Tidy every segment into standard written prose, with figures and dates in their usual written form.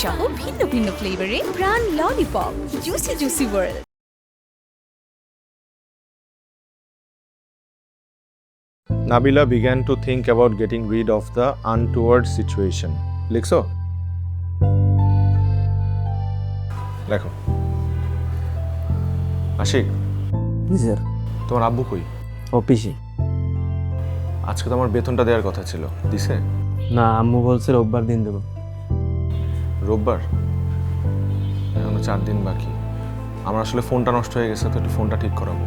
সহ ভিন্ন ভিন্ন ফ্লেভারে প্রাণ lollipop juicy juicy world. Nabila began to think about getting rid of the untoward situation. লিখছো? লেখো। আশিক, জি স্যার। তোমার আব্বু কই? অফিসে। আজকে তো আমার বেতনটা দেওয়ার কথা ছিল, দিছে? না, আম্মু বলছে রোববার দিন দেবো। রোববার? এখনো 4 দিন বাকি। আমার আসলে ফোনটা নষ্ট হয়ে গেছে, তো একটু ফোনটা ঠিক করাবো।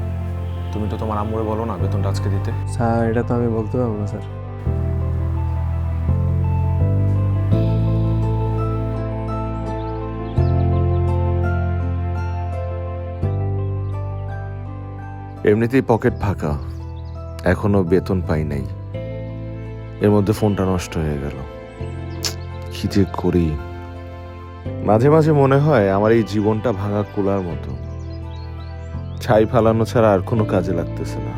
তুমি তো তোমার আম্মুরে বলো না বেতনটা আজকে দিতে। স্যার, এটা তো আমি বলতে পারবো না স্যার। এমনিতেই পকেট ফাঁকা, এখনো বেতন পাই নাই, এর মধ্যে ফোনটা নষ্ট হয়ে গেল। কি যে করি, মাঝে মাঝে মনে হয় আমার এই জীবনটা ভাঙা কুলার মতো, ছাই ফালানো ছাড়া আর কোনো কাজে লাগতেছে না।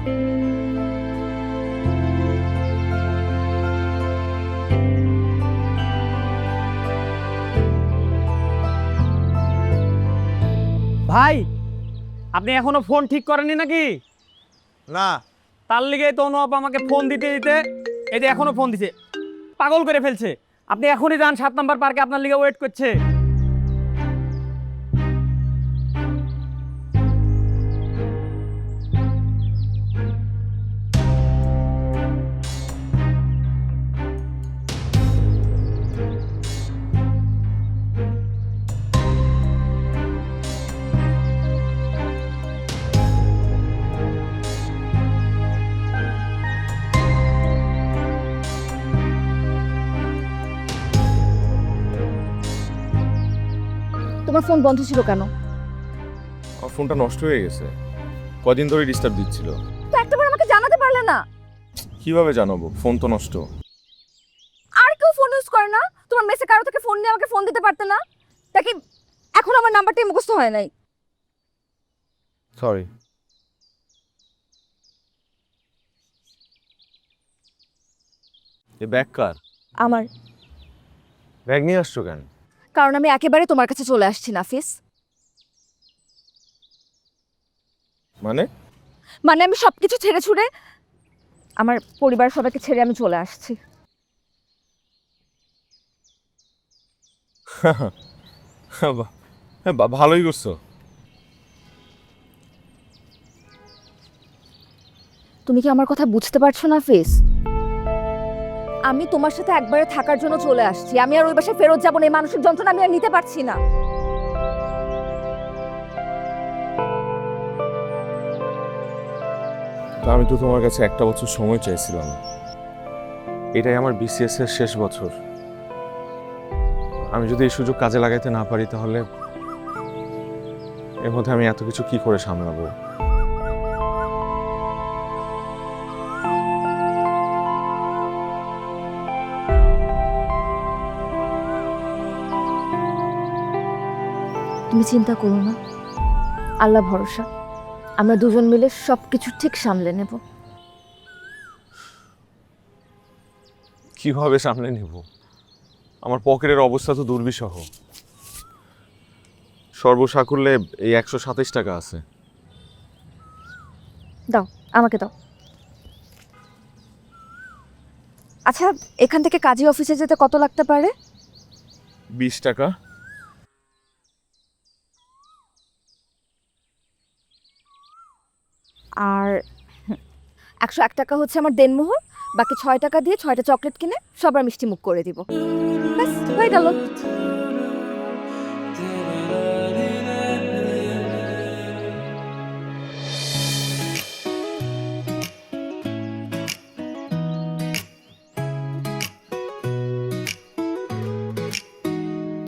ভাই, আপনি এখনো ফোন ঠিক করেননি নাকি? না, তার লিগে তো অনুপ আমাকে ফোন দিতে দিতে এই যে এখনো ফোন দিছে, পাগল করে ফেলছে। আপনি এখনই যান, 7 নম্বর পার্কে আপনার লিগে ওয়েট করছে। তোমার ফোন বন্ধ ছিল কেন? আমার ফোনটা নষ্ট হয়ে গেছে, কদিন ধরে ডিস্টার্ব দিচ্ছিল। তো একটাবার আমাকে জানাতে পারলে না? কিভাবে জানাবো, ফোন তো নষ্ট। আর কেউ ফোন ইউজ করে না? তোমার মেসে কারো থেকে ফোন নিয়ে আমাকে ফোন দিতে পারতে না? দেখি এখন আমার নাম্বারটাই মুখস্থ হয় নাই। সরি। এ ব্যাগ কার? আমার। ব্যাগ নিয়ে আসছো কেন? কারণ আমি একেবারে তোমার কাছে চলে আসছি নাফিস। মানে? মানে আমি সবকিছু ছেড়ে ছুড়ে আমার পরিবার সবাইকে ছেড়ে আমি চলে আসছি। হ্যাঁ, ভালোই করছো। তুমি কি আমার কথা বুঝতে পারছো নাফিস? আমি তোমার সাথে একবারে থাকার জন্য চলে আসছি। আমি আর ওই বাসায় ফেরত যাবো না। এই মানসিক যন্ত্রণা আমি আর নিতে পারছি না। আমি তো তোমার কাছে একটা বছর সময় চাইছিলাম, এটাই আমার বিসিএস এর শেষ বছর। আমি যদি এই সুযোগ কাজে লাগাইতে না পারি, তাহলে এর মধ্যে আমি এত কিছু কি করে সামলাবো? তুমি চিন্তা করো না, আল্লাহ ভরসা, আমরা দুজন মিলে সবকিছু ঠিক সামলে নেব। কিভাবে সামলে নেব? আমার পকেটের অবস্থা তো দুর্বিষহ। সর্বসাকুল্যে এই 127 টাকা আছে। দাও, আমাকে দাও। আচ্ছা, এখান থেকে কাজী অফিসে যেতে কত লাগতে পারে? 20 টাকা। আর 101 টাকা হচ্ছে আমার দেনমোহর। বাকি 6 টাকা দিয়ে 6টা চকলেট কিনে সবার মিষ্টি মুখ করে দিব। ব্যাস, হয়ে গেল।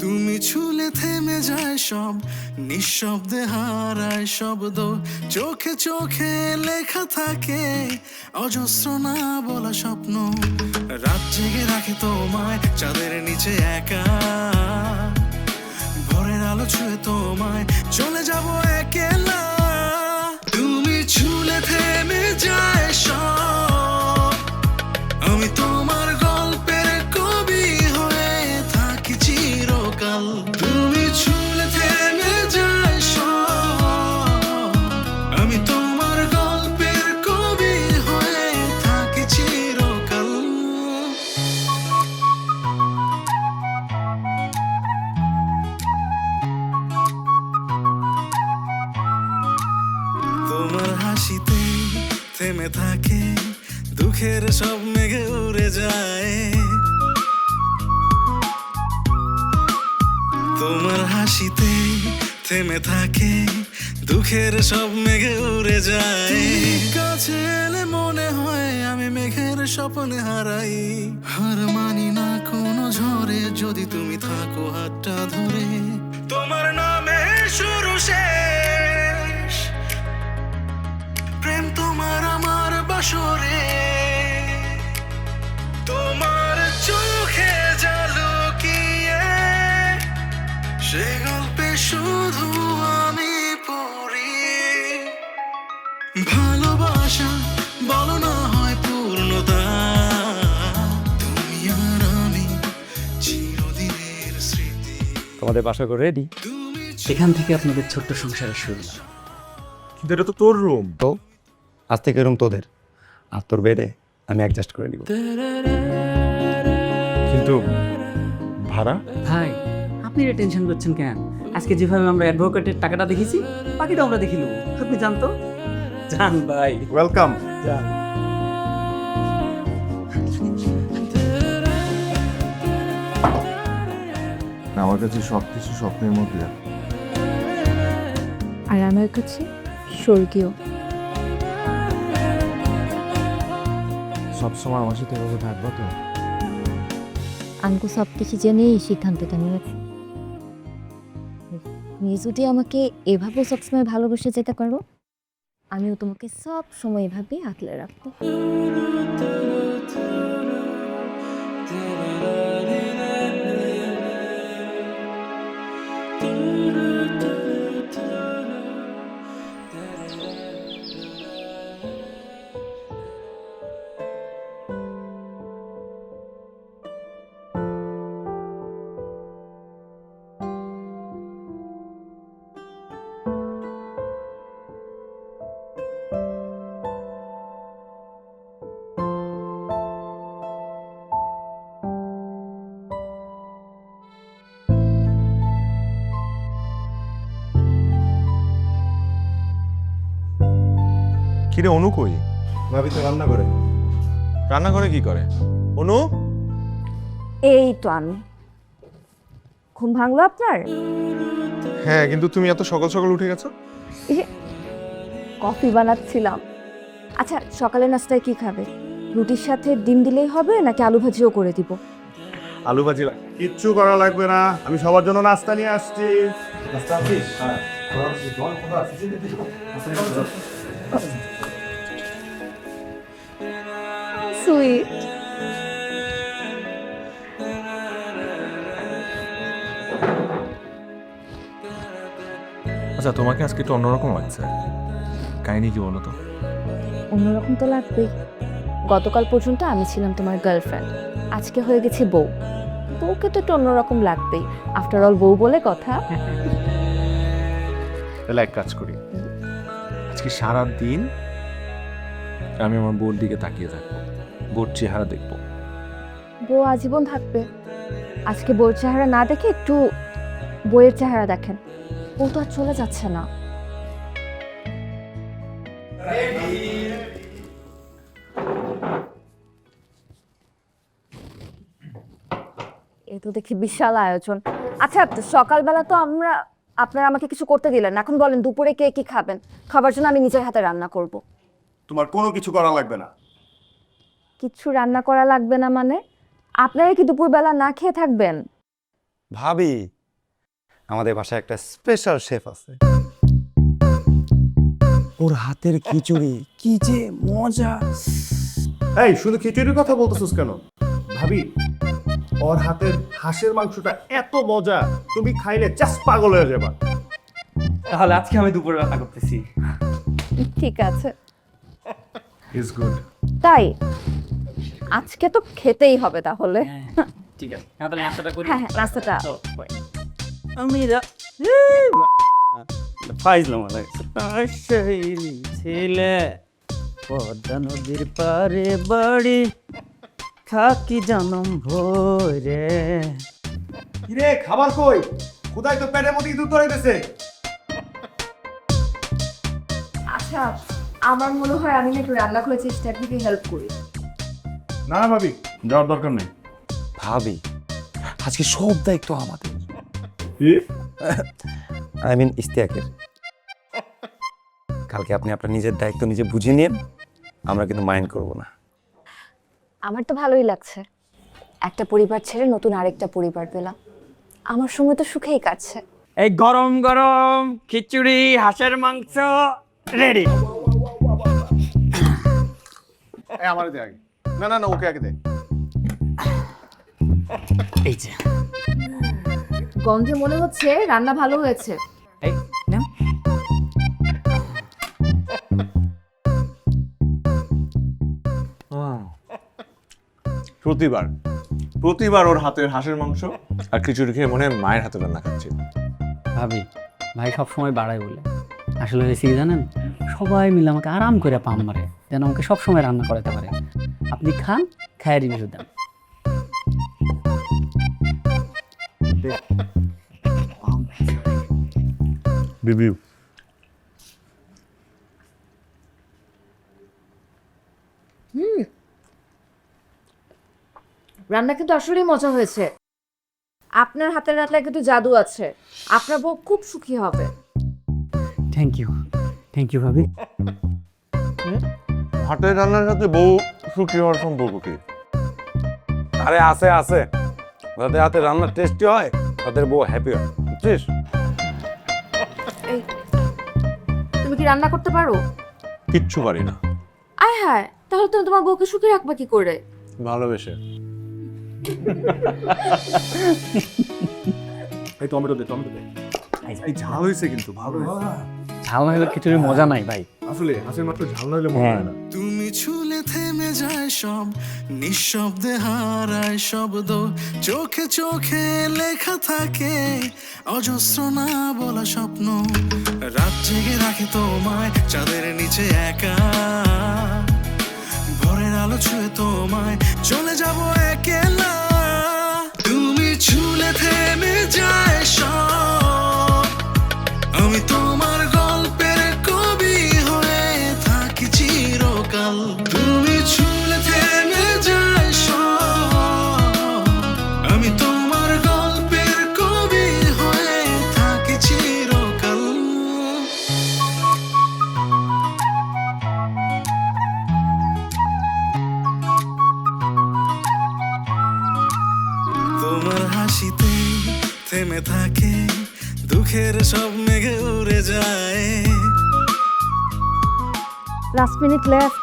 তুমি ছুলে থেমে যায় সব, নিঃশব্দে হারায় শব্দ, চোখে চোখে লেখা থাকে অজস্র না বলা স্বপ্ন। রাত জেগে রাখে তোমায় চাঁদের নিচে একা, ভোরের আলো ছুঁয়ে তোমায় চলে যাব একলা। তুমি ছুলে থেমে যায় সব, আমি তোমার গল্পের কবি হয়ে থাকি চিরকাল। দুঃখের সব মেঘে উড়ে যায়, তোমার হাসিতে থেমে থাকে দুঃখের সব মেঘে উড়ে যায়। কাছে এলে মনে হয় আমি মেঘের স্বপ্নে হারাই, হার মানি না কোনো ঝড়ে যদি তুমি থাকো হাতটা ধরে। তোমার নামে শুরু শেষ প্রেম, তোমার আমার বাসরে, তোমার চোখে ঝালকিয়ে সে গল্পে শুধু আমি পড়ি। ভালোবাসা বলো না হয় পূর্ণতা, তুমি আর আমি চিরদিনের স্মৃতি। তোমাদের বাসা করে রেডি। এখান থেকে আপনাদের ছোট্ট সংসারের শুরু। কিন্তু এটা তো তোর রুম। তো আজ থেকে রুম তোদের, আর তোর বেডে আমি অ্যাডজাস্ট করে নিব। কিন্তু ভাড়া? ভাই আপনি এটা টেনশন করছেন কেন? আজকে যেভাবে আমরা অ্যাডভোকেটের টাকাটা দেখেছি, বাকিটা আমরা দেখি নেবো। আপনি জানতো জান ভাই। ওয়েলকাম। আমার কাছে সবকিছু স্বপ্নের মধ্যে। আর আমার কাছে স্বর্গীয়। সবসময় আমার সাথে এভাবে থাকবো তো? আঙ্কু সব কিছু জেনেই সিদ্ধান্তটা নিয়েছে। তুমি যদি আমাকে এভাবে সবসময় ভালোবেসে যেতে পারো, আমিও তোমাকে সব সময় এভাবে আঁকলে রাখবো। কিরে অনু কই? ভাবি তো রান্না করে। রান্না করে কি করে? অনু? এই তো আমি। ঘুম ভাঙলো আপনার? হ্যাঁ, কিন্তু তুমি এত সকাল সকাল উঠে গেছো? এই যে কফি বানাচ্ছিলাম। আচ্ছা, সকালে নাস্তায় কি খাবে? রুটির সাথে ডিম দিলেই হবে নাকি আলু ভাজিও করে দিব? আলু ভাজি। কিচ্ছু করা লাগবে না, আমি সবার জন্য নাস্তা নিয়ে আসছি। নাস্তা আছিস? হ্যাঁ। সুইট। আচ্ছা, তোমাকে আজকে একটু অন্যরকম লাগছে। কাহিনী কি বলো তো? অন্যরকম তো লাগবেই। গতকাল পর্যন্ত আমি ছিলাম তোমার গার্লফ্রেন্ড, আজকে হয়ে গেছি বউ। বউকে তো একটু অন্যরকম লাগবেই, আফটার অল বউ বলে কথা। তাহলে এক কাজ করি, আজকে সারা দিন আমি আমার বউর দিকে তাকিয়ে থাকবো, বউর চেহারা দেখবো। বউ আজীবন থাকবে। আজকে বউর চেহারা না দেখে একটু বইয়ের চেহারা দেখেন। বউ তো আর চলে যাচ্ছে না। এ তো দেখি বিশাল আয়োজন। আচ্ছা, সকালবেলা তো আপনারা আমাকে কিছু করতে দিলেন না, এখন বলেন দুপুরে কে কি খাবেন? খাবার জন্য আমি নিজের হাতে রান্না করব। তোমার কোনো কিছু করা লাগবে না। কিছু রান্না করা লাগবে না মানে? আপনারা কি দুপুরবেলা না খেয়ে থাকবেন? ভাবি, আমাদের বাসায় একটা স্পেশাল শেফ আছে, ওর হাতের খিচুড়ি কি যে মজা। এই শুধু খিচুড়ির কথা বলতেছিস কেন? ভাবি, ওর হাতের হাঁসের মাংসটা এত মজা, তুমি খাইলে জাস্ট পাগল হয়ে যাবা। তাহলে আজকে আমি দুপুরে রান্না করতেছি। ঠিক আছে, ইজ গুড। তাই আজকে তো খেতেই হবে তাহলে। ঠিক আছে, তাহলে নাস্তাটা করি। হ্যাঁ, নাস্তাটা। আমি ফাইজলাম ছেলে পদ্মা নদীর পারে বাড়ি, খাকি জনম ভরে। কিরে, খাবার কই? খুদাই তো পেটের মধ্যে ইঁদুর ধরে গেছে। আচ্ছা, আমার মনে হয় আমি একটু রান্না করে চেষ্টা থেকে হেল্প করি। না না ভাবি, যাওয়ার দরকার নেই। ভাবি আজকে সব দায়িত্ব আমাদের, কি? আই মিন ইস্তিয়াকের। কালকে আপনি আপনার নিজের দায়িত্ব নিজে বুঝে নিন, আমরা কিন্তু মাইন্ড করব না। আমার তো ভালোই লাগছে, একটা পরিবার ছেড়ে নতুন আরেকটা পরিবার পেলাম। আমার সময় তো সুখেই কাটছে। এই গরম গরম খিচুড়ি হাঁসের মাংস রেডি। আমার দে আগে। না না না, ওকে আগে দে। এই যে গন্ধে মনে হচ্ছে রান্না ভালো হয়েছে। এই নাও। প্রতিবার ওর হাতের হাঁসের মাংস আর খিচুড়ি খেয়ে মনে হয় মায়ের হাতে রান্না খাচ্ছি। ভাবি, ভাই সব সময় বাড়ায় বলে, আসলে হয়েছে কি জানেন, সবাই মিলে আমাকে আরাম করে পাম মারে যেন আমাকে সব সময় রান্না করাতে পারে। আপনি খান, খায় রিভিউ দেন। রিভিউ। রান্না কিন্তু আসলেই মজা হয়েছে। আপনার হাতের রান্নায় কিন্তু জাদু আছে। আপনার বউ খুব সুখী হবে। থ্যাংক ইউ ভাবি। হাতের রান্নার সাথে বউ সুখী হওয়ার সম্পর্ক কি? আরে আছে আছে, যাদের হাতে রান্নার টেস্টি হয় তাদের বউ হ্যাপি হয়, বুঝছিস? তুমি কি রান্না করতে পারো? কিচ্ছু পারি না। আয় হায়, তাহলে তুমি তোমার বউকে সুখী রাখবা কি করে? ভালোবেসে। এই টমেটো দে, টমেটো দে। এই ঝাল হয়েছে কিন্তু, ভালো হয়েছে। ঝাল না হলে খিচুড়ির মজা নাই ভাই। আসলে হাঁসের মাত্র ঝাল না হলে মনে হয় না। তুমি ছুলে থেমে যায় সব, নিঃশব্দে হারায় শব্দ, চোখে চোখে লেখা থাকে অজস্র না বলা স্বপ্ন। রাত জেগে রাখে তোমায় চাঁদের নিচে একা, ভোরের আলো ছুঁয়ে তোমায় চলে যাব একেলা। তুমি ছুলে থেমে যায় সব, আমি তোমার গল্পের কবি হয়ে থাকি চিরকাল। তুমি ছুলে থেমে যায় সব, আমি তোমার গল্পের কবি হয়ে থাকি চিরকাল। তোমার হাসিতে থেমে থাকে দুঃখের সব মেঘে উড়ে যায়। Last minute left.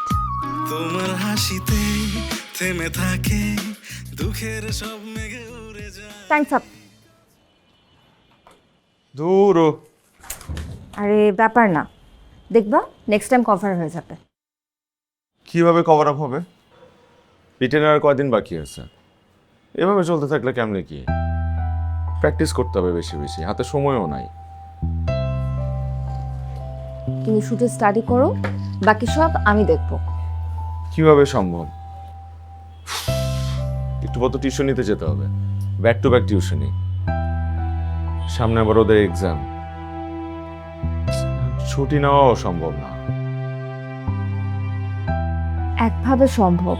তোমার হাসিতে থেমে থাকে দুঃখের সব মেঘে উড়ে যায়। Thanks up. দূর। আরে ব্যাপার না, দেখবা নেক্সট টাইম কভার হয়ে যাবে। কিভাবে কভার আপ হবে? রিটেনের আর কয়দিন বাকি আছে? এভাবে চলতে থাকলে কেমনে কি? প্র্যাকটিস করতে হবে বেশি বেশি, হাতে সময়ও নাই। তুমি শুধু স্টাডি করো, বাকি সব আমি দেখবো। কিভাবে সম্ভব? একটু পর তো টিউশন নিতে যেতে হবে, ব্যাক টু ব্যাক টিউশনি। সামনে আবার ওদের এক্সাম, ছুটি নেওয়াও সম্ভব না। একভাবে সম্ভব।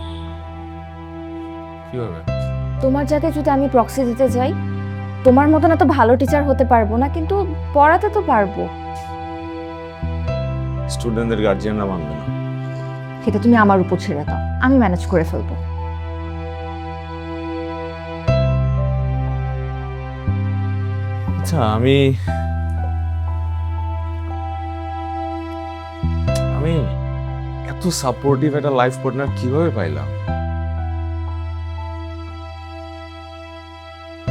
কিভাবে? তোমার জায়গায় যদি আমি প্রক্সি দিতে যাই, তোমার মতন এত ভালো টিচার হতে পারবো না, কিন্তু পড়াতে তো পারবো। স্টুডেন্টদের গার্জিয়ানরা মানবে না। সেটা তুমি আমার উপর ছেড়ে দাও, আমি ম্যানেজ করে ফেলবো। আচ্ছা, আমি এত সাপোর্টিভ একটা লাইফ পার্টনার কিভাবে পাইলাম?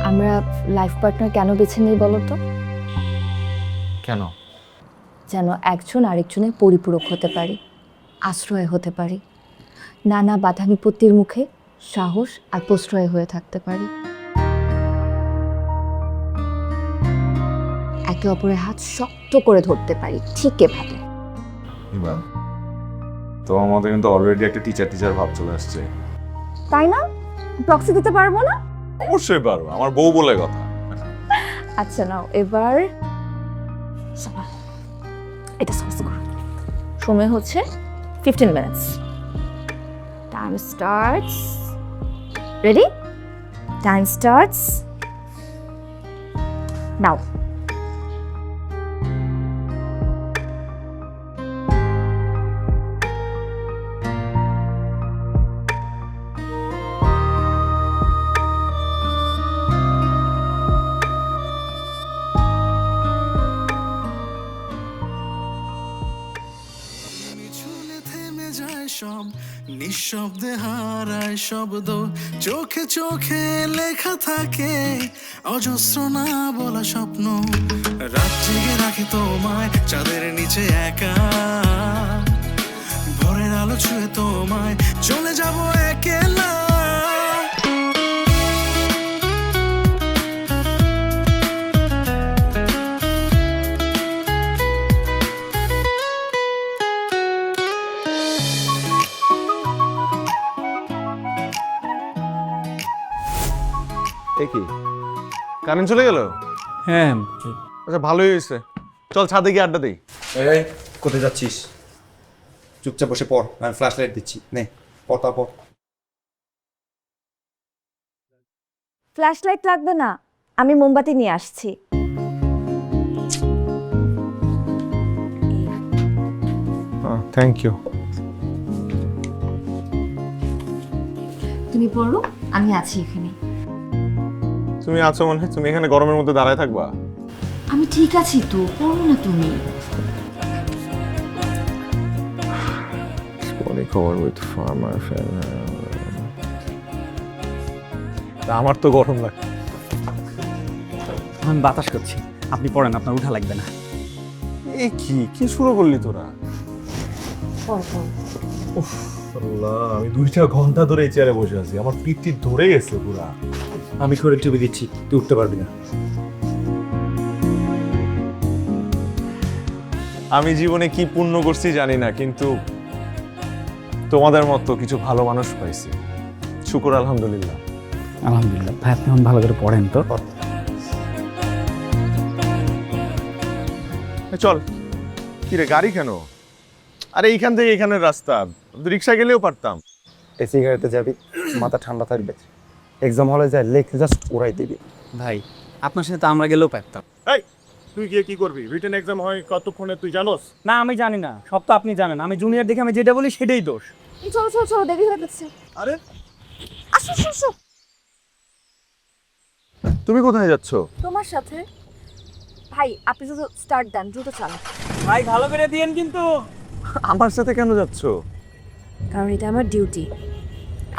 আমরা লাইফ পার্টনার কেন বেছে নিই বলো তো? কেন? যেন একজন আরেকজনের পরিপূরক হতে পারি, আশ্রয় হতে পারি, নানা বাধা বিপত্তির মুখে সাহস আর প্রশ্রয় হয়ে থাকতে পারি, একে অপরের হাত শক্ত করে ধরতে পারি, ঠিক এভাবে। তোমার মধ্যে কিন্তু অলরেডি একটা টিচার ভাব চলে আসছে। তাই না? প্রক্সি দিতে পারবো না? অবশ্যই পারো, আমার বউ বলে কথা। আচ্ছা নাও এবার এটা সস করো। সময় হচ্ছে 15 minutes. Time starts. Ready? Time starts now. মিছুনে থেমে যায় সব, নিঃশব্দে হারায় শব্দ, চোখে চোখে লেখা থাকে অজস্র না বলা স্বপ্ন। রাত জেগে রাখে তোমায় চাঁদের নিচে একা, ভোরের আলো ছুঁয়ে তোমায় চলে যাব একেলা। কি কারেন্ট চলে গেল? হ্যাঁ আচ্ছা ভালোই হয়েছে, চল ছাদে গিয়ে আড্ডা দিই। এই কোথায় যাচ্ছিস? চুপচাপ বসে পড়, আমি ফ্ল্যাশ লাইট দিচ্ছি, নে পড়। ফ্ল্যাশ লাইট লাগবে না, আমি মোমবাতি নিয়ে আসছি। Thank you. তুমি পড়ো, আমি আছি এখানে। তুমি আছো মনে হয়, তুমি এখানে গরমের মধ্যে দাঁড়ায় থাকবা? আমি ঠিক আছি তো, পড়ো না তুমি। আমার তো গরম লাগে। আমি বাতাস করছি, আপনি পড়েন, আপনার উঠা লাগবে না। এই কি শুরু করলি তোরা? আল্লাহ, আমি 2টা ঘন্টা ধরে এই চেয়ারে বসে আছি, আমার পিঠটি ধরে গেছে পুরা। আমি করে টিভি দিচ্ছি, তুই উঠতে পারবি না। আমি জীবনে কি পুণ্য করছি জানি না, কিন্তু তোমাদের মতো কিছু ভালো মানুষ পাইছি, শুকর আলহামদুলিল্লাহ। আলহামদুলিল্লাহ। ভাই আপনি এখন ভালো করে পড়েন তো। চল। কি রে, গাড়ি কেন? আরে এইখান থেকে এখানের রাস্তা, রিক্সা গেলেও পারতাম। এসি গাড়িতে যাবি, মাথা ঠান্ডা থাকবে। এক্সাম হলে যায় লেখে জাস্ট ওরাই দিবি। ভাই আপনার সাথে তো আমরা গেলেও পারতাম। এই তুই গিয়ে কি করবি? রিটেন এক্সাম হয় কতক্ষণে তুই জানোস? না আমি জানি না, সব তো আপনি জানেন। আমি জুনিয়র দেখে আমি যেটা বলি সেটাই দোষ। চলো চলো চলো, দেরি হয়ে যাচ্ছে। আরে আসো আসো আসো। তুমি কোথায় যাচ্ছ? তোমার সাথে। ভাই আপনি তো স্টার্ট দেন, দ্রুত চালান। ভাই ভালো করে দিয়েন কিন্তু। আমার সাথে কেন যাচ্ছ? কারণ এটা আমার ডিউটি,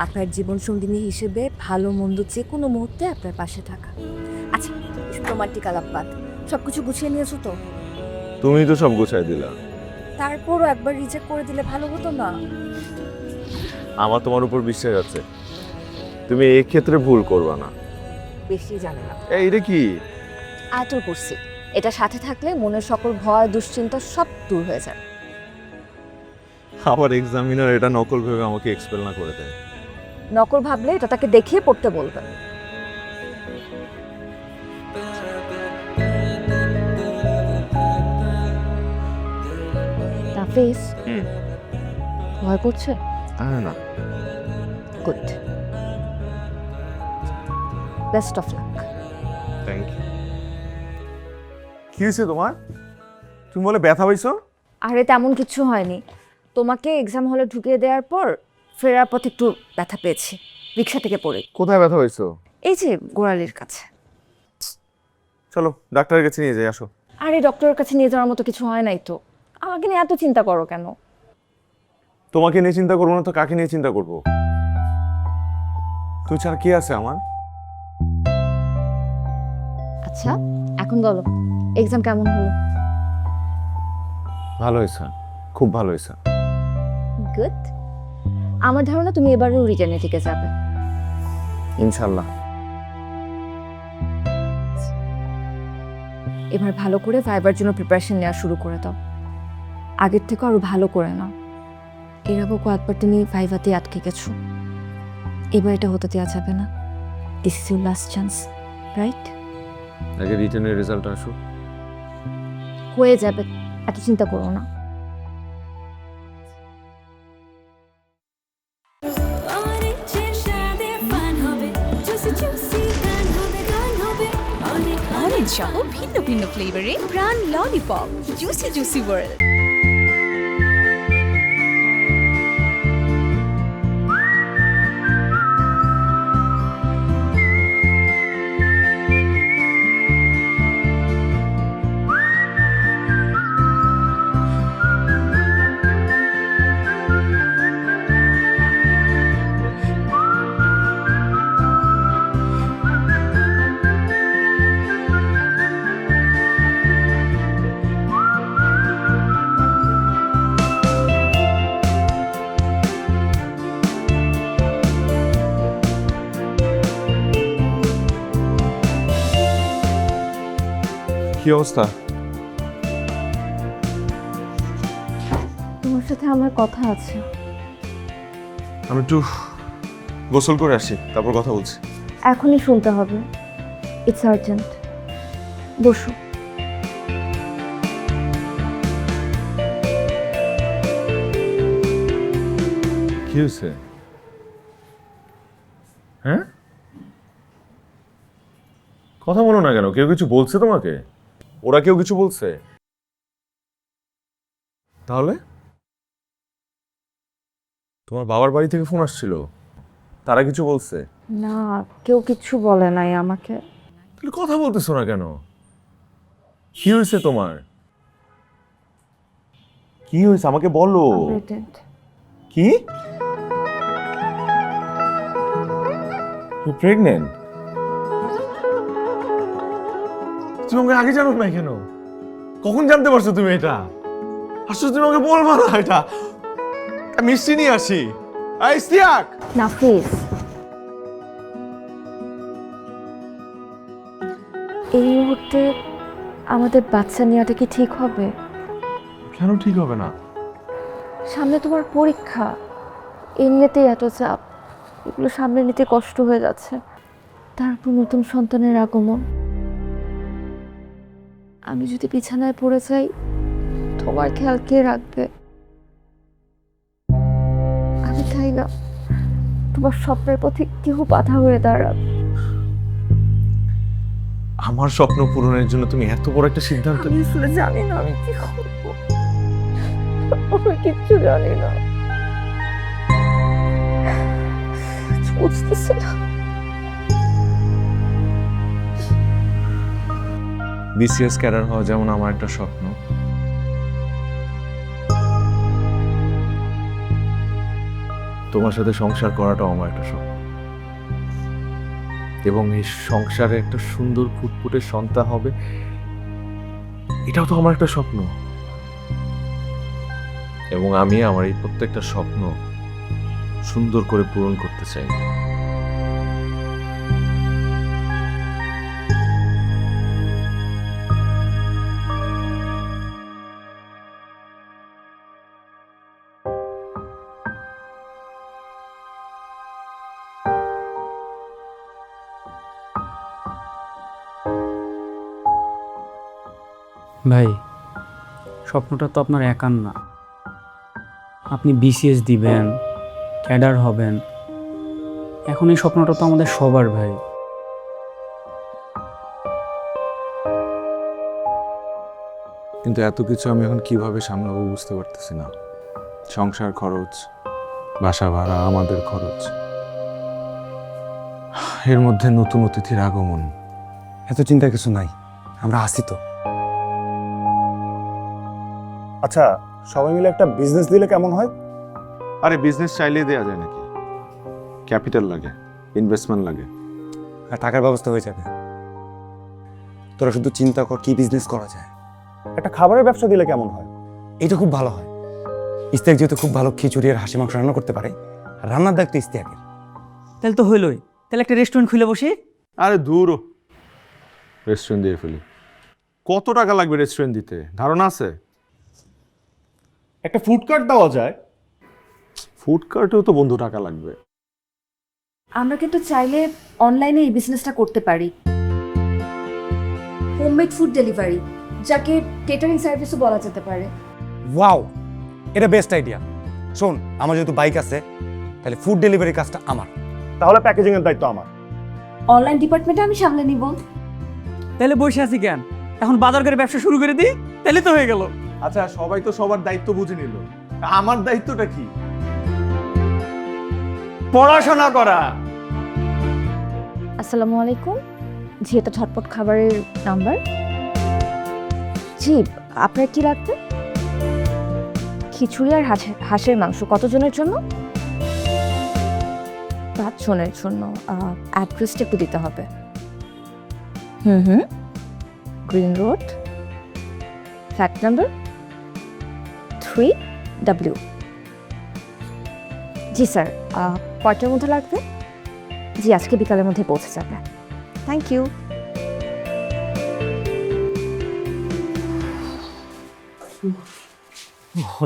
আপনার জীবন সঙ্গিনী হিসেবে ভালো মন্দ যে কোনো মুহূর্তে আপনার পাশে থাকা। আচ্ছা রোমান্টিক আলাপ বাদ, সব কিছু গুছিয়ে নিয়েছো তো? তুমি তো সব গোছায় দিলা। তারপরও একবার রিজেক্ট করে দিলে ভালো হতো না? আমার তোমার উপর বিশ্বাস আছে, তুমি এই ক্ষেত্রে ভুল করবা না। বেশি জানে না। এইটা কি? আয়তল করছি, এটা সাথে থাকলে মনের সকল ভয় দুশ্চিন্তা সব দূর হয়ে যায়। আবার এক্সামিনার এটা নকল ভেবে আমাকে এক্সপেল না করে দেয়। নকল ভাবলে এটা তাকে দেখিয়ে পড়তে বলবেন। তাফিজ, ভয় করছে? না। Good, best of luck. Thank you. কি হয়েছে তোমার? তুমি বলে ব্যথা পাইছো? আরে তেমন কিছু হয়নি, তোমাকে এক্সাম হলে ঢুকিয়ে দেওয়ার পর ফেরার পথে একটু ব্যথা পেয়েছি, রিক্সা থেকে পড়ে। কোথায় ব্যথা হয়েছো? এই যে গোড়ালির কাছে। চলো ডাক্তারের কাছে নিয়ে যাই, আসো। আরে ডক্টরের কাছে নিয়ে যাওয়ার মতো কিছু হয় নাই তো, আমাকে নিয়ে এত চিন্তা করো কেন? তোমাকে নিয়ে চিন্তা করবো না তো কাকে নিয়ে চিন্তা করবো? তুই ছাড়া কে আছে আমার? আচ্ছা এখন বলো, এক্সাম কেমন হলো? ভালো হয়েছে, খুব ভালো হয়েছে। গুড। আমার ধারণা তুমি এবারেও রিটেনে থেকে যাবে। ইনশাল্লাহ। এবার ভালো করে ভাইবার জন্য প্রিপারেশন নেওয়া শুরু করে দাও, আগের থেকে আরো ভালো করে নাও। এর আগে কয়েকবার তুমি ভাইভাতে আটকে গেছো, এবার এটা হতে দেওয়া যাবে না। This is your last chance, right? আগে রিটেনের রেজাল্ট আসুক। হয়ে যাবে, এত চিন্তা করো না। সহ ভিন্ন ভিন্ন ফ্লেভারে প্রাণ ললিপপ জুসি জুসি ওয়ার্ল্ড। কি অবস্থা? তোমার সাথে আমার কথা আছে। আমি একটু গোসল করে আসি, তারপর কথা বলছি। এখনই শুনতে হবে, ইটস আর্জেন্ট। বসো। কি হয়েছে? হ্যাঁ, কথা বলো না কেন? কেউ কিছু বলছে তোমাকে? ওরা কেউ কিছু বলছে? তাহলে তোমার বাবার বাড়ি থেকে ফোন আসছিল, তারা কিছু বলছে? না, কেউ কিচ্ছু বলে নাই আমাকে। তাহলে কথা বলতেছো না কেন? কি হয়েছে তোমার? কি হয়েছে আমাকে বলো। প্রেগন্যান্ট। কি? তুমি প্রেগন্যান্ট? তুমি আমাকে আগে জানো না কেন? কখন জানতে পারছো তুমি এটা? আসলে তুমি আমাকে বলবা না এটা? মিষ্টি নিয়ে আসি। ইস্তিয়াক, নাফিস, এই মুহূর্তে আমাদের বাচ্চা নেওয়াটা কি ঠিক হবে? কেন ঠিক হবে না? সামনে তোমার পরীক্ষা, এমনিতেই এত চাপ, এগুলো সামনে নিতে কষ্ট হয়ে যাচ্ছে, তারপর নতুন সন্তানের আগমন। আমি যদি বিছানায় পড়ে যাই, তোমার খেয়াল কে রাখবে? আমি চাই না তোমার স্বপ্নের পথে কেউ বাধা হয়ে দাঁড়াক। আমার স্বপ্ন পূরণের জন্য তুমি এত বড় একটা সিদ্ধান্ত? আমি আসলে জানি না আমি কি করব, আমি কিচ্ছু জানি না, বুঝতেছি না। বিসিএস ক্যাডার হওয়া যেমন আমার একটা স্বপ্ন, তোমার সাথে সংসার করাটাও আমার একটা স্বপ্ন। এবং এই সংসারে একটা সুন্দর ফুটফুটে সন্তান হবে, এটাও তো আমার একটা স্বপ্ন। এবং আমি আমার এই প্রত্যেকটা স্বপ্ন সুন্দর করে পূরণ করতে চাই। ভাই, স্বপ্নটা তো আপনার একার না। আপনি বিসিএস দিবেন, ক্যাডার হবেন, এখন এই স্বপ্নটা তো আমাদের সবার ভাই। কিন্তু এত কিছু আমি এখন কিভাবে সামলাবো বুঝতে পারতেছি না। সংসার খরচ, বাসা ভাড়া, আমাদের খরচ, এর মধ্যে নতুন অতিথির আগমন। এত চিন্তার কিছু নাই, আমরা আসি তো। আচ্ছা, সবাই মিলে একটা বিজনেস দিলে কেমন হয়? আরে বিজনেস চাইলেই দেওয়া যায় নাকি? ক্যাপিটাল লাগে, ইনভেস্টমেন্ট লাগে। আর টাকার ব্যবস্থা হয়ে যাবে। তোরা শুধু চিন্তা কর কি বিজনেস করা যায়। একটা খাবারের ব্যবসা দিলে কেমন হয়? এটা খুব ভালো হয়। ইস্তিয়াক যেহেতু খুব ভালো খিচুড়ি আর হাসি মাংস রান্না করতে পারে, রান্নার দায়িত্ব ইস্তিয়াকের। তাহলে তো হইলই, তাহলে একটা রেস্টুরেন্ট খুলে বসি। আরে দূরও, রেস্টুরেন্ট দিয়ে ফেলি। কত টাকা লাগবে রেস্টুরেন্ট দিতে ধারণা আছে? একটা ফুড কার্ট দেওয়া যায়। ফুড কার্টেও তো বন্ধু টাকা লাগবে। আমরা কিন্তু চাইলে অনলাইনে এই বিজনেসটা করতে পারি, হোমমেড ফুড ডেলিভারি, যাকে কেটারিং সার্ভিসও বলা যেতে পারে। ওয়াও, এটা বেস্ট আইডিয়া। শোন, আমার যেহেতু বাইক আছে, তাহলে ফুড ডেলিভারি কাজটা আমার। তাহলে প্যাকেজিং এর দায়িত্ব আমার। অনলাইন ডিপার্টমেন্টে আমি সামলে নিব। তাহলে বসে আছি কেন? এখন বাজার করে ব্যবসা শুরু করে দিই, তাহলে তো হয়ে গেল। আচ্ছা সবাই তো সবার দায়িত্ব বুঝে নিল, আমার দায়িত্বটা কি? পড়াশোনা করা। আসসালামু আলাইকুম। জি, এটা ঝটপট খাবারের নাম্বার। জি, আপনার কি লাগবে? খিচুড়ি আর হাঁসের মাংস। কতজনের জন্য? 5 জনের জন্য। অ্যাড্রেসটা একটু দিতে হবে। Green road, flat number 3W। জি স্যার, কয়টার মধ্যে লাগবে? জি, আজকে বিকালের মধ্যে পৌঁছে যাবে। Thank you.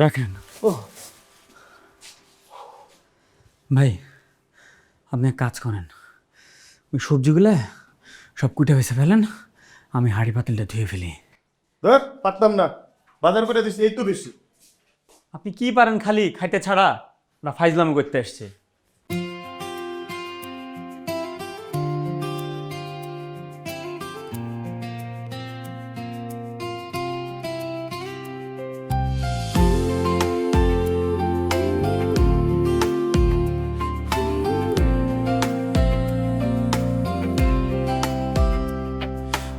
রাখেন। ভাই, আপনি এক কাজ করেন, ওই সবজিগুলো সব কুটে বেছে ফেলেন, আমি হাঁড়ি পাতিলটা ধুয়ে ফেলি। ধর পারতাম না, বাজার করে দিচ্ছি, এই তো বেশি। আপনি কি পারেন খালি খাইতে ছাড়া? না ফাইজলামি করতে আসছে?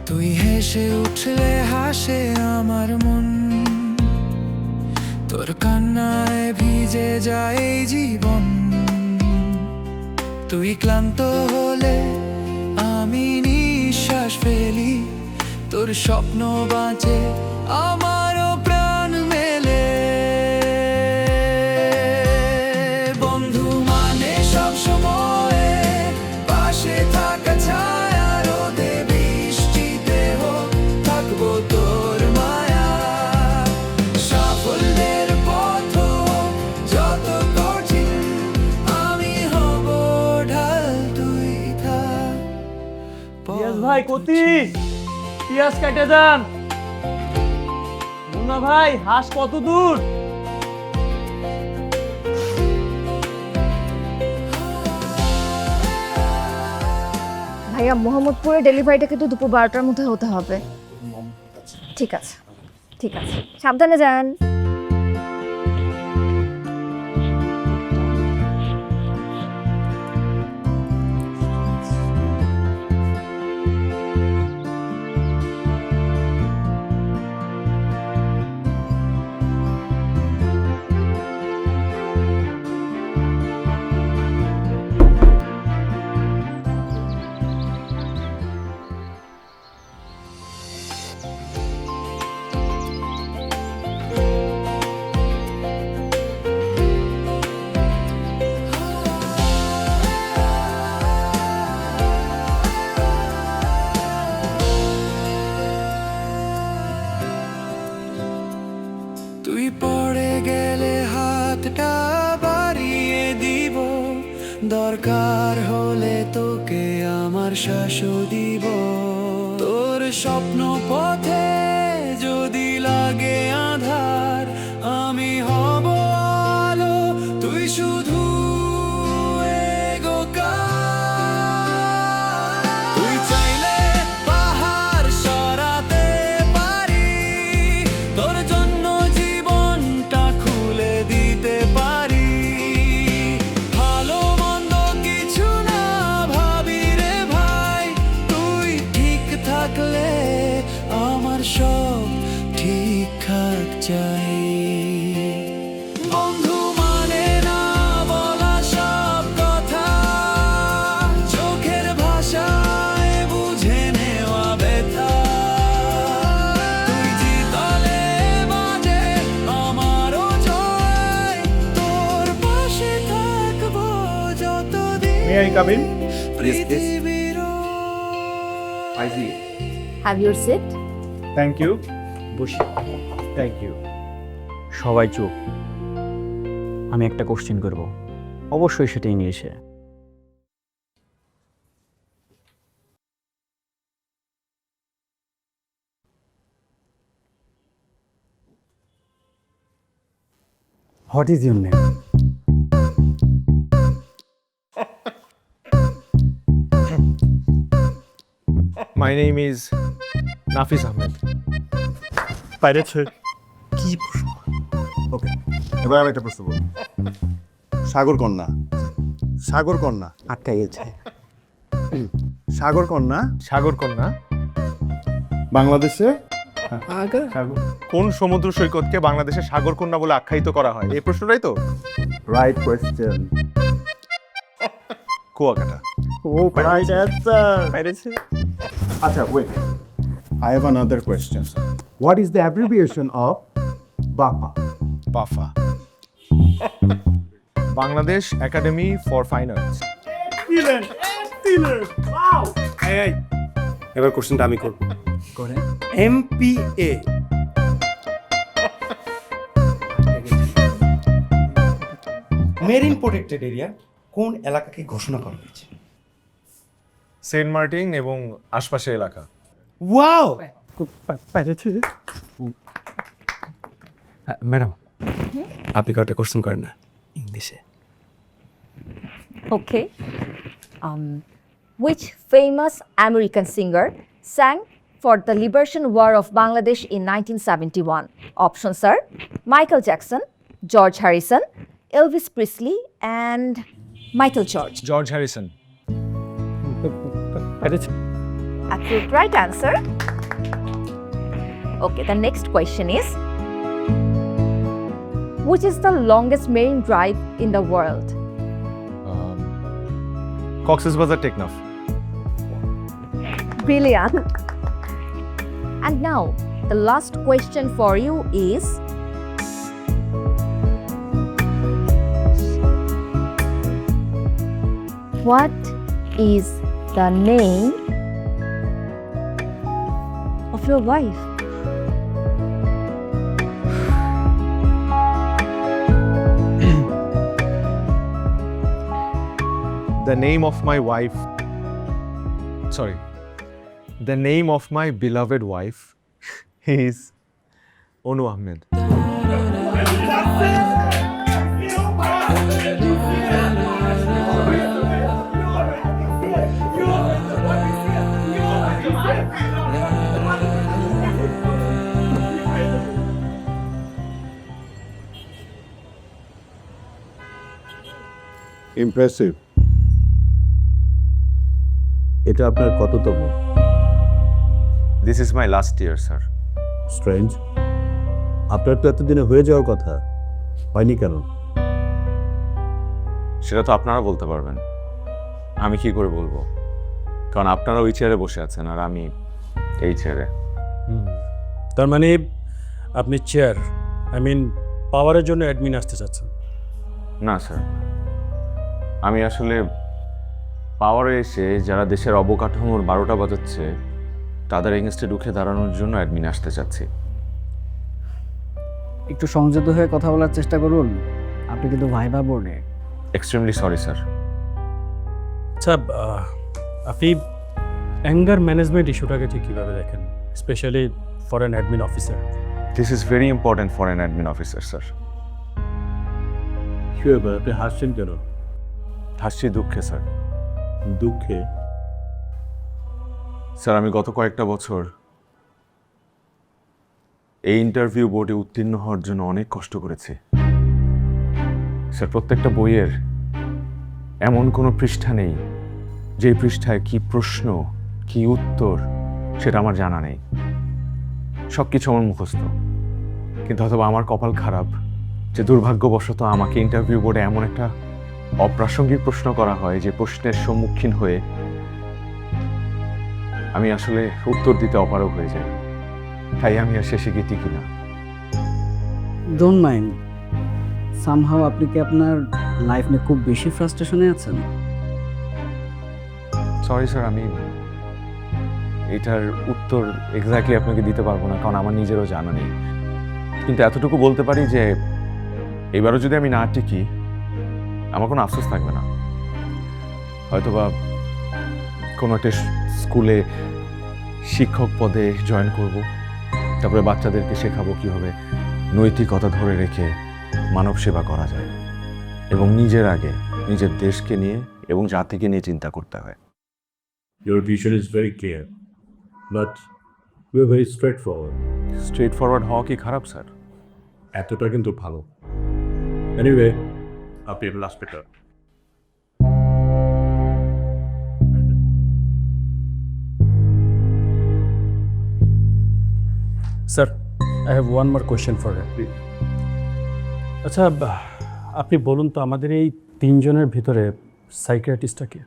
তুই হেসে উঠলে হাসে আমার মন, তোর কান্নায় ভিজে যায় এই জীবন। তুই ক্লান্ত হলে আমি নিঃশ্বাস ফেলি, তোর স্বপ্ন বাঁচে আমারও প্রাণ মেলে। বন্ধু মানে সব সময় পাশে থাকা, ছায়া রোদে বৃষ্টিতে হোক থাকবো তোর মায়া। সাফল্যের পথ যত কঠিন, আমি হব ঢাল, তুই থাক। পিয়াজ ভাই কতি, পিয়াজ কাটে যান। মুন্না ভাই, হাঁস কত দূর? ভাইয়া, মোহাম্মদপুরে ডেলিভারিটা কিন্তু দুপুর 12টার মধ্যে হতে হবে। ঠিক আছে, ঠিক আছে, সাবধানে যান। তুই পড়ে গেলে হাতটা বাড়িয়ে দিব, দরকার হলে তোকে আমার শ্বাসও দিব। তোর স্বপ্ন পথে যদি লাগে আধার, আমি হব আলো, তুই শুধু এগোকা। তুই চাইলে পাহাড় সরাতে পারি, তোর জন্য জীবনটা খুলে দিতে পারি। ভালো মন্দ কিছু না ভাবি রে ভাই, তুই ঠিক থাকলে আমার সব ঠিকঠাক চাই। বন্ধু মানে না বলা সব কথা, চোখের ভাষায় বুঝে নেওয়া ব্যথা। তুই জিতলে বাজে আমারও জয়, তোর পাশে থাকবো যতদিন মে আই কাম ইন? পৃথিবীর। Have your seat. Thank you. বসি। Thank you. সবাই চুপ। আমি একটা কোশ্চেন করব, অবশ্যই সেটা ইংলিশে। What is your name? My name is Nafis Ahmed. পাইরেছে কি প্রশ্ন? ওকে, এবার আমি একটা প্রশ্ন বলব। সাগর কন্যা, সাগর কন্যা আটকাই গেছে। সাগর কন্যা সাগর কন্যা বাংলাদেশে কোন সমুদ্র সৈকতকে বাংলাদেশে সাগর কন্যা বলে আখ্যায়িত করা হয়? এই প্রশ্নটাই তো। Right question. Kuakata. Oh right answer. পাইরেছে। আচ্ছা, wait, I have another question. What is the abbreviation of BAFA? BAFA, Bangladesh academy for fine arts. এবার কোশ্চেনটা আমি করব। করে MPA মেরিন প্রোটেক্টেড এরিয়া কোন এলাকাকে ঘোষণা করা হয়েছে? সেন্ট মার্টিন এবং আশপাশের এলাকা। ওয়াও, পাইরেছে। ম্যাডাম আপনি কয়েকটা কোশ্চেন করেন না ইংলিশে। Okay. Which famous American singer sang for the Liberation War of Bangladesh in 1971? Options are Michael Jackson, George Harrison, Elvis Presley, and Michael George. George Harrison. পাইরেছে। Absolute right answer. Okay, the next question is, which is the longest marine drive in the world? Cox's বাজার Teknaf. Brilliant. And now, the last question for you is, what is the name of your wife? The name of my wife, sorry, the name of my beloved wife is Onu Ahmed. Impressive. এটা আপনার কততম? This is my last year sir. Strange. আপনার তো এতদিনে হয়ে যাওয়ার কথা, হয়নি কেন? সেটা তো আপনারা বলতে পারবেন, আমি কি করে বলবো? কারণ আপনারা ওই চেয়ারে বসে আছেন আর আমি এই চেয়ারে। তার মানে আপনি চেয়ার, আই মিন পাওয়ারের জন্য অ্যাডমিন আসতে চাচ্ছেন? না স্যার, আমি আসলে পাওয়ারে এসে যারা দেশের অবকাঠামোর 12টা বাজাচ্ছে তাদের এগেনস্টে রুখে দাঁড়ানোর জন্য অ্যাডমিন আসতে চাচ্ছি। একটু সংযত হয়ে কথা বলার চেষ্টা করুন, আপনি কিন্তু ভাইবা বোর্ডে। Extremely sorry sir. আচ্ছা, আপনি অ্যাঙ্গার ম্যানেজমেন্ট ইস্যুটাকে ঠিক কীভাবে দেখেন, specially for an admin officer? This is very important for an admin officer sir. কি ব্যাপার, আপনি হাসছেন কেন? হাসছি দুঃখে স্যার। দুঃখে? স্যার, আমি গত কয়েকটা বছর এই ইন্টারভিউ বোর্ডে উত্তীর্ণ হওয়ার জন্য অনেক কষ্ট করেছি স্যার। প্রত্যেকটা বইয়ের এমন কোনো পৃষ্ঠা নেই যে পৃষ্ঠায় কি প্রশ্ন কি উত্তর সেটা আমার জানা নেই। সব কিছু আমার মুখস্থ, কিন্তু হয়তো আমার কপাল খারাপ যে দুর্ভাগ্যবশত আমাকে ইন্টারভিউ বোর্ডে এমন একটা অপ্রাসঙ্গিক প্রশ্ন করা হয় যে প্রশ্নের সম্মুখীন হয়ে আমি আসলে উত্তর দিতে অপারগ হয়ে যাই। তাই আমি আর শেষে গিয়ে টিকি না। ডোন্ট মাইন্ড, সামহাও আপনি কি আপনার লাইফ নিয়ে খুব বেশি ফ্রাস্ট্রেশনে আছেন? সরি স্যার, আমি এটার উত্তর এক্স্যাক্টলি আপনাকে দিতে পারবো না, কারণ আমার নিজেরও জানা নেই। কিন্তু এতটুকু বলতে পারি যে এবারও যদি আমি না টিকি আমার কোনো আফসোস থাকবে না। হয়তোবা কোনো একটা স্কুলে শিক্ষক পদে জয়েন করব, তারপরে বাচ্চাদেরকে শেখাবো কীভাবে নৈতিকতা ধরে রেখে মানব সেবা করা যায় এবং নিজের আগে নিজের দেশকে নিয়ে এবং জাতিকে নিয়ে চিন্তা করতে হয়। Your vision is very clear, but you are very straightforward. Straightforward হওয়া কি খারাপ স্যার? এতটা কিন্তু ভালো। এনিওয়ে, আপনি লাস্ট পেটা। Sir, I have one more question for you. আচ্ছা, আপনি বলুন তো আমাদের এই তিনজনের ভিতরে সাইকিয়াট্রিস্টটা কে?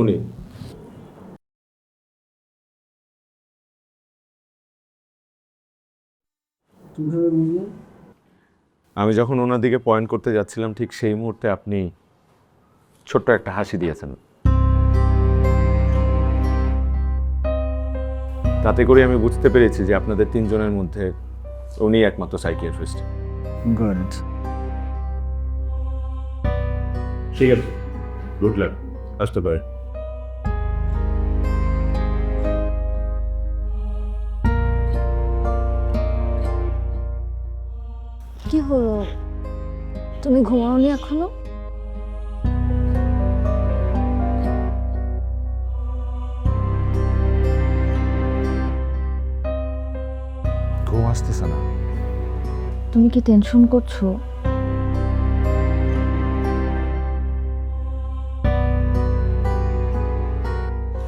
উনি। আমি যখন ওনার দিকে পয়েন্ট করতে যাচ্ছিলাম ঠিক সেই মুহূর্তে আপনি ছোট্ট একটা হাসি দিয়েছেন। তাতে করে আমি বুঝতে পেরেছি যে আপনাদের তিনজনের মধ্যে উনি একমাত্র সাইকিয়াট্রিস্ট। গুড। ঠিক আছে, গুড লাক, আসতে পারে। কি হলো, তুমি ঘুমাওনি এখনো? ঘুম আসতেছে না। তুমি কি টেনশন করছো?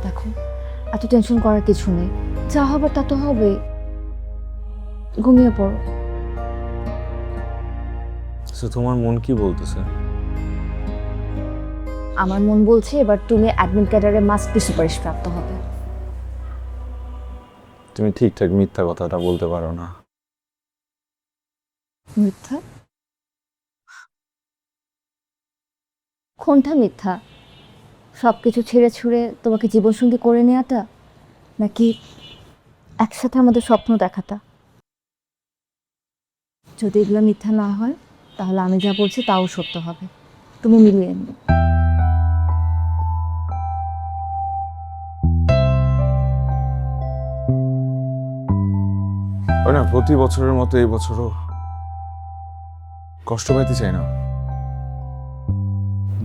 দেখো, এত টেনশন করার কিছু নেই, যা হবে তা তো হবে। ঘুমিয়ে পড়ো। তোমার মন কি বলতেছে? আমার মন বলছে এবার তুমি অ্যাডমিন ক্যাডারে মাস্ট বি সুপারিশ প্রাপ্ত হবে। তুমি ঠিকঠাক মিথ্যা কথাটা বলতে পারো না। মিথ্যা? কোনটা মিথ্যা? সবকিছু ছেড়ে ছুড়ে তোমাকে জীবনসঙ্গী করে নেওয়াটা, নাকি একসাথে আমাদের স্বপ্ন দেখাটা? যদি এগুলো মিথ্যা না হয় তাহলে আমি যা বলছি তাও সত্য হবে। তুমি মিলিয়ে নিও। ওই না, প্রতি বছরের মতো এই বছরও কষ্ট পাইতে চাই না।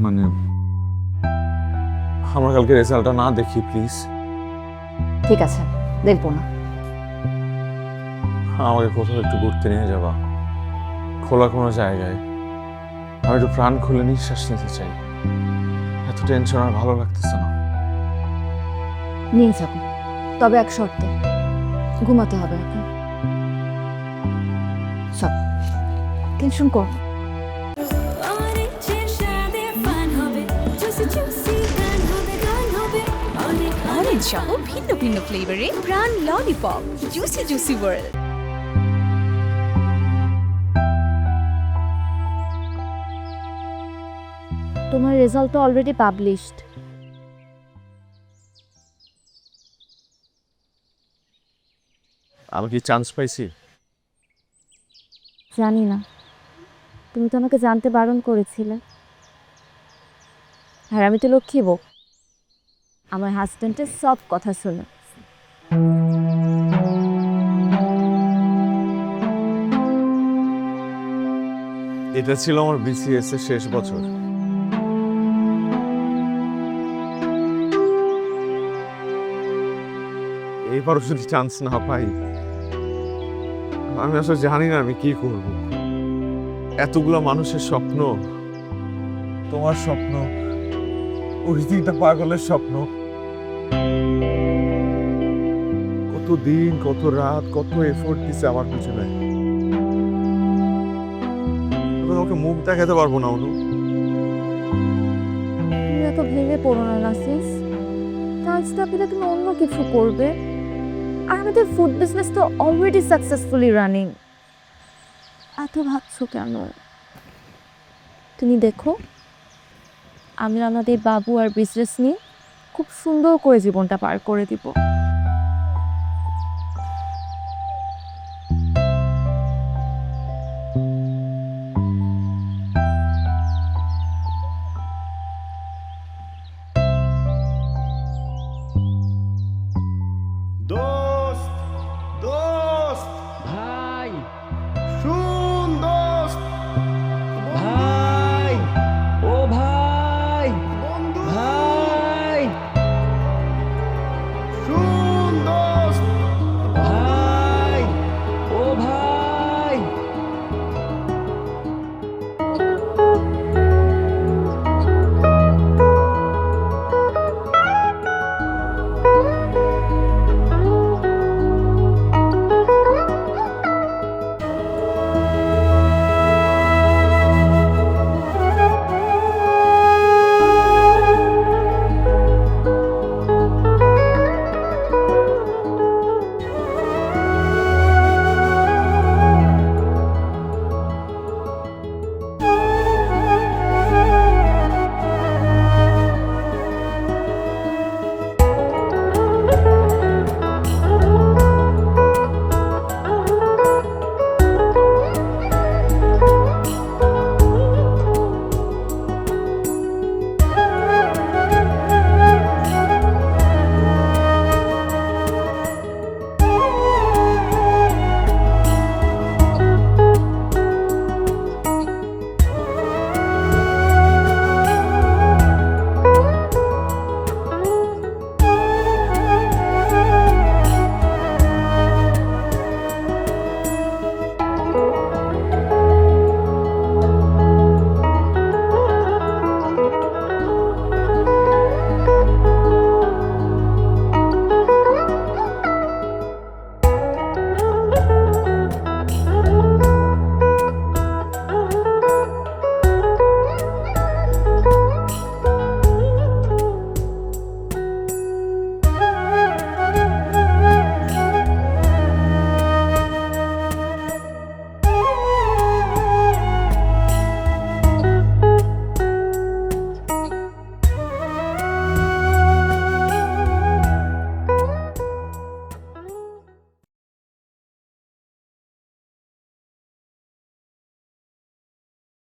মানে আমরা কালকে রেজাল্টটা না দেখি প্লিজ। ঠিক আছে, দেখবো না। আমাকে কোথাও একটু ঘুরতে নিয়ে যাবা, খোলা কোনো জায়গায়। আমি একটু প্রাণ খুলে নিঃশ্বাস নিতে চাই। এত টেনশন আর ভালো লাগতেছে না। নিয়ে যাবো, তবে এক শর্তে, ঘুমাতে হবে এখন। সব টেনশন কর। অরেঞ্জ সহ ভিন্ন ভিন্ন ফ্লেভারে প্রাণ ললিপপ, জুসি জুসি ওয়ার্ল্ড। তোমার রেজাল্ট তো অলরেডি পাবলিশড। আমি কি চান্স পাইছি? জানি না, তুমি তো আমাকে জানতে বারণ করেছিলে। আর আমি তো লক্ষ্মী বউ, আমার হাজব্যান্ডের সব কথা শোনো। এটা ছিল আমার বিসিএস এর শেষ বছর। এইবারও যদি চান্স না পাই, আমি আসলে জানি না আমি কি করব। এতগুলো মানুষের স্বপ্ন, তোমার স্বপ্ন, ওই তিনটা পাগলের স্বপ্ন, কত দিন, কত রাত, কত এফোর্ট দিছে আমার পিছনে। আমি তোমাকে মুখ দেখাতে পারবো না অনু। তুমি এত ভেঙে পড়ো না নাসিস, চান্সটা পেলে তুমি অন্য কিছু করবে। আর আমাদের ফুড বিজনেস তো অলরেডি সাকসেসফুলি রানিং, এত ভাবছো কেন? তুমি দেখো, আমি আমাদের বাবু আর বিজনেস নিয়ে খুব সুন্দর করে জীবনটা পার করে দিব।